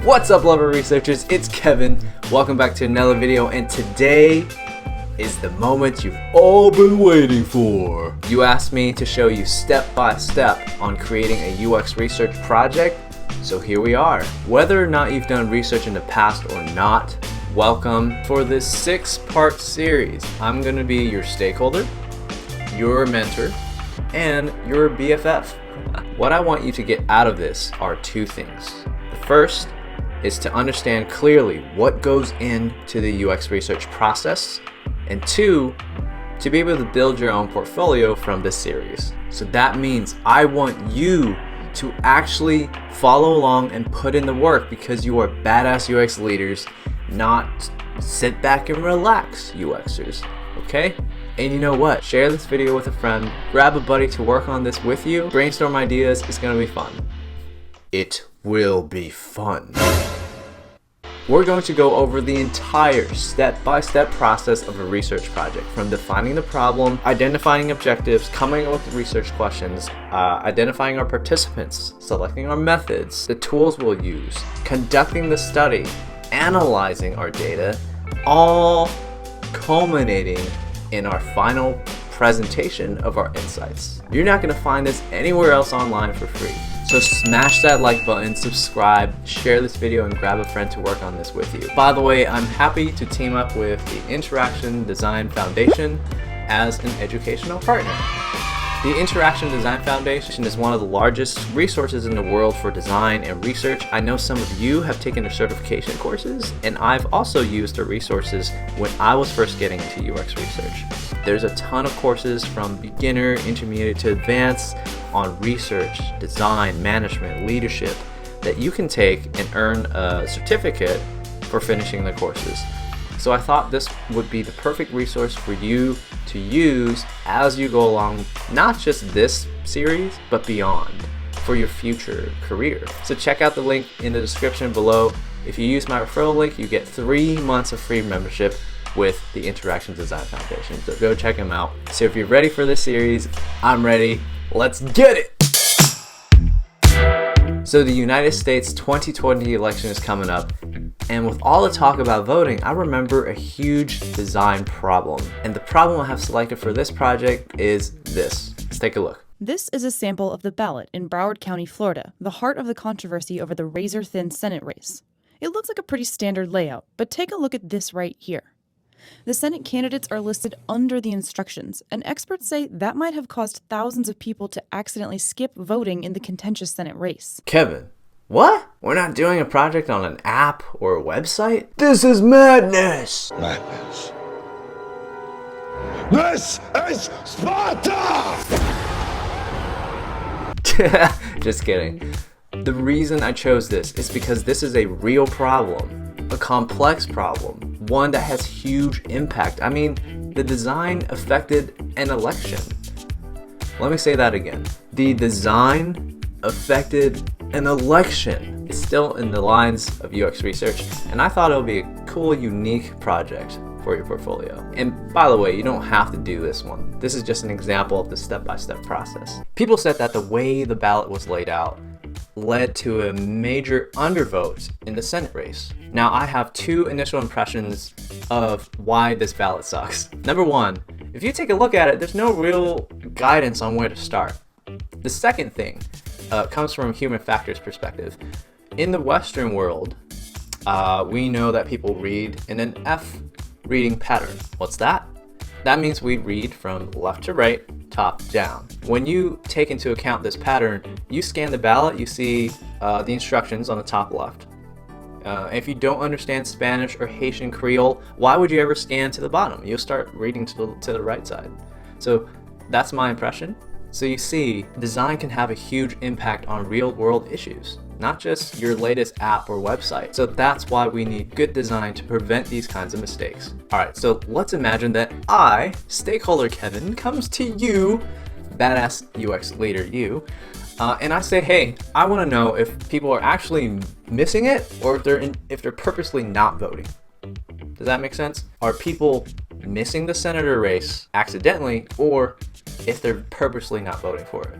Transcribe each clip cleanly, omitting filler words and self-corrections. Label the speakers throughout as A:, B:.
A: What's up, lover researchers? It's Kevin. Welcome back to another video, and today is the moment you've all been waiting for. You asked me to show you step by step on creating a UX research project, so here we are. Whether or not you've done research in the past or not, welcome. For this 6-part series, I'm going to be your stakeholder, your mentor, and your BFF. What I want you to get out of this are two things. The first is to understand clearly what goes into the UX research process, and two, to be able to build your own portfolio from this series. So that means I want you to actually follow along and put in the work because you are badass UX leaders, not sit back and relax UXers, okay? And you know what? Share this video with a friend, grab a buddy to work on this with you, brainstorm ideas. It's gonna be fun. It will be fun. We're going to go over the entire step-by-step process of a research project, from defining the problem, identifying objectives, coming up with research questions, identifying our participants, selecting our methods, the tools we'll use, conducting the study, analyzing our data, all culminating in our final presentation of our insights. You're not going to find this anywhere else online for free. So smash that like button, subscribe, share this video, and grab a friend to work on this with you. By the way, I'm happy to team up with the Interaction Design Foundation as an educational partner. The Interaction Design Foundation is one of the largest resources in the world for design and research. I know some of you have taken their certification courses, and I've also used their resources when I was first getting into UX research. There's a ton of courses from beginner, intermediate to advanced on research, design, management, leadership that you can take and earn a certificate for finishing the courses. So I thought this would be the perfect resource for you to use as you go along, not just this series, but beyond, for your future career. So check out the link in the description below. If you use my referral link, you get 3 months of free membership with the Interaction Design Foundation. So go check them out. So if you're ready for this series, I'm ready. Let's get it! So the United States 2020 election is coming up, and with all the talk about voting, I remember a huge design problem. And the problem I have selected for this project is this. Let's take a look.
B: This is a sample of the ballot in Broward County, Florida, the heart of the controversy over the razor-thin Senate race. It looks like a pretty standard layout, but take a look at this right here. The Senate candidates are listed under the instructions, and experts say that might have caused thousands of people to accidentally skip voting in the contentious Senate race.
A: Kevin, what? We're not doing a project on an app or a website? This is madness!
C: Madness. This is Sparta!
A: Just kidding. The reason I chose this is because this is a real problem, a complex problem, one that has huge impact. I mean, the design affected an election. Let me say that again. The design affected an election. It's still in the lines of UX research, and I thought it would be a cool, unique project for your portfolio. And by the way, you don't have to do this one. This is just an example of the step-by-step process. People said that the way the ballot was laid out led to a major undervote in the Senate race. Now, I have two initial impressions of why this ballot sucks. Number one, if you take a look at it, there's no real guidance on where to start. The second thing comes from a human factors perspective. In the Western world, we know that people read in an F reading pattern. What's that? That means we read from left to right, top down. When you take into account this pattern, you scan the ballot, you see the instructions on the top left. If you don't understand Spanish or Haitian Creole, why would you ever scan to the bottom? You'll start reading to the right side. So that's my impression. So you see, design can have a huge impact on real world issues, not just your latest app or website. So that's why we need good design to prevent these kinds of mistakes. All right, so let's imagine that I, stakeholder Kevin, comes to you, badass UX leader you, and I say, hey, I want to know if people are actually missing it or if they're purposely not voting. Does that make sense? Are people missing the senator race accidentally, or if they're purposely not voting for it?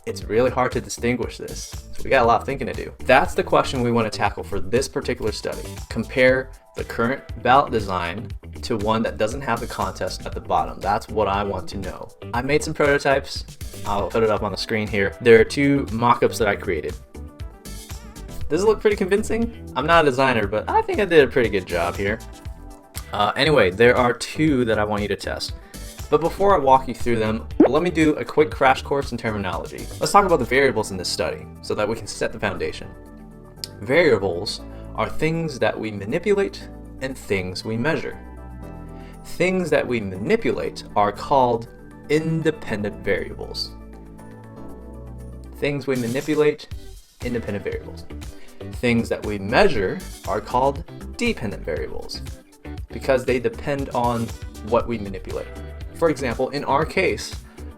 A: It's really hard to distinguish this. It's We got a lot of thinking to do. That's the question we want to tackle for this particular study. Compare the current ballot design to one that doesn't have the contest at the bottom. That's what I want to know. I made some prototypes. I'll put it up on the screen here. There are 2 mock-ups that I created. Does it look pretty convincing? I'm not a designer, but I think I did a pretty good job here. Anyway, there are 2 that I want you to test. But before I walk you through them, let me do a quick crash course in terminology. Let's talk about the variables in this study so that we can set the foundation. Variables are things that we manipulate and things we measure. Things that we manipulate are called independent variables. Things we manipulate, independent variables. Things that we measure are called dependent variables because they depend on what we manipulate. For example, in our case,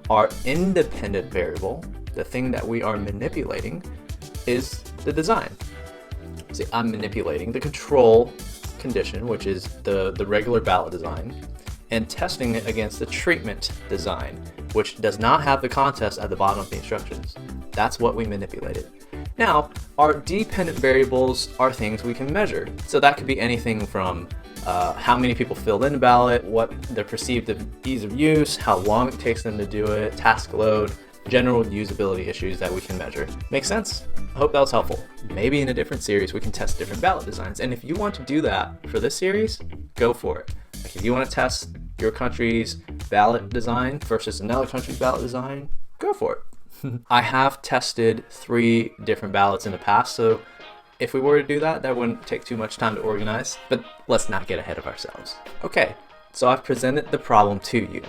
A: our independent variable, the thing that we are manipulating, is the design. See, I'm manipulating the control condition, which is the regular ballot design, and testing it against the treatment design, which does not have the contest at the bottom of the instructions. That's what we manipulated. Now, our dependent variables are things we can measure. So that could be anything from how many people filled in the ballot, what their perceived ease of use, how long it takes them to do it, task load, general usability issues that we can measure. Make sense? I hope that was helpful. Maybe in a different series we can test different ballot designs. And if you want to do that for this series, go for it. Like if you want to test your country's ballot design versus another country's ballot design, go for it. I have tested 3 different ballots in the past, so if we were to do that, that wouldn't take too much time to organize, but let's not get ahead of ourselves. Okay, so I've presented the problem to you.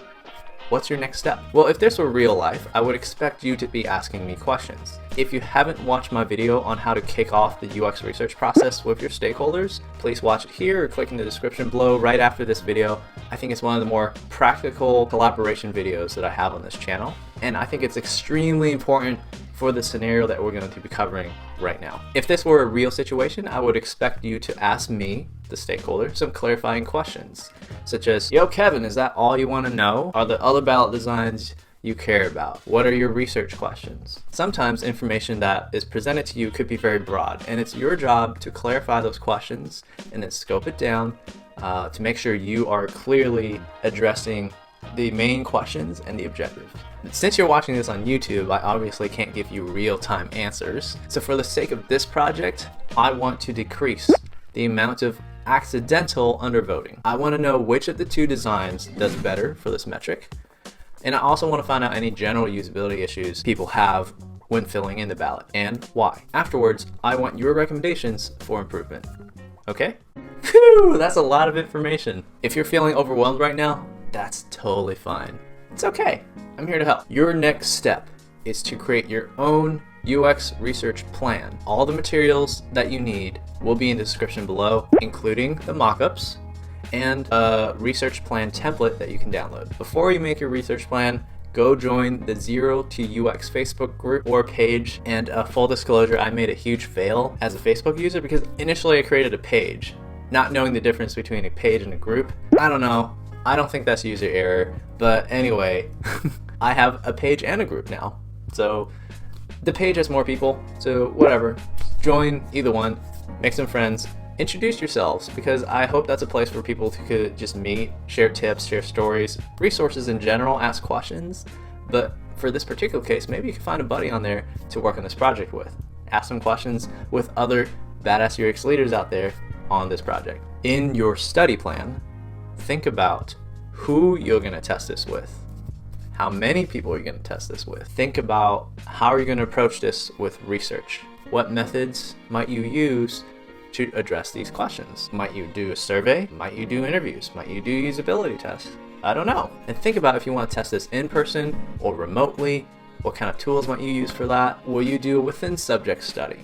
A: What's your next step? Well, if this were real life, I would expect you to be asking me questions. If you haven't watched my video on how to kick off the UX research process with your stakeholders, please watch it here or click in the description below right after this video. I think it's one of the more practical collaboration videos that I have on this channel, and I think it's extremely important for the scenario that we're going to be covering right now. If this were a real situation, I would expect you to ask me, the stakeholder, some clarifying questions, such as, yo Kevin, is that all you want to know? Are there other ballot designs you care about? What are your research questions? Sometimes information that is presented to you could be very broad, and it's your job to clarify those questions and then scope it down to make sure you are clearly addressing the main questions and the objectives. Since you're watching this on YouTube, I obviously can't give you real-time answers. So for the sake of this project, I want to decrease the amount of accidental undervoting. I want to know which of the 2 designs does better for this metric. And I also want to find out any general usability issues people have when filling in the ballot and why. Afterwards, I want your recommendations for improvement. Okay? Phew, that's a lot of information. If you're feeling overwhelmed right now, that's totally fine. It's okay. I'm here to help. Your next step is to create your own UX research plan. All the materials that you need will be in the description below, including the mockups and a research plan template that you can download. Before you make your research plan, go join the Zero to UX Facebook group or page. And full disclosure, I made a huge fail as a Facebook user because initially I created a page, not knowing the difference between a page and a group. I don't know. I don't think that's user error, but anyway, I have a page and a group now. So the page has more people, so whatever. Join either one, make some friends, introduce yourselves, because I hope that's a place where people could just meet, share tips, share stories, resources in general, ask questions. But for this particular case, maybe you can find a buddy on there to work on this project with. Ask some questions with other badass UX leaders out there on this project. In your study plan, think about who you're going to test this with. How many people are you going to test this with? Think about how are you going to approach this with research? What methods might you use to address these questions? Might you do a survey? Might you do interviews? Might you do usability tests? I don't know. And think about if you want to test this in person or remotely. What kind of tools might you use for that? Will you do a within subject study?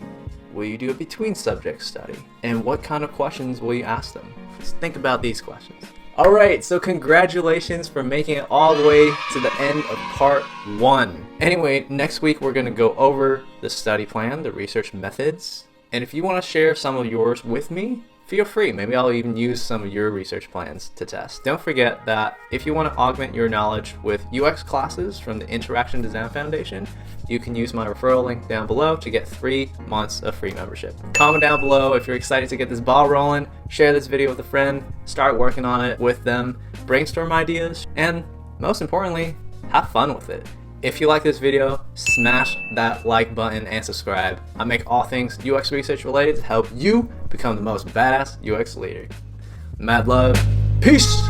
A: Will you do a between subject study? And what kind of questions will you ask them? Just think about these questions. All right, so congratulations for making it all the way to the end of part 1. Anyway, next week we're going to go over the study plan, the research methods. And if you want to share some of yours with me, feel free. Maybe I'll even use some of your research plans to test. Don't forget that if you want to augment your knowledge with UX classes from the Interaction Design Foundation, you can use my referral link down below to get 3 months of free membership. Comment down below if you're excited to get this ball rolling, share this video with a friend, start working on it with them, brainstorm ideas, and most importantly, have fun with it. If you like this video, smash that like button and subscribe. I make all things UX research related to help you become the most badass UX leader. Mad love. Peace!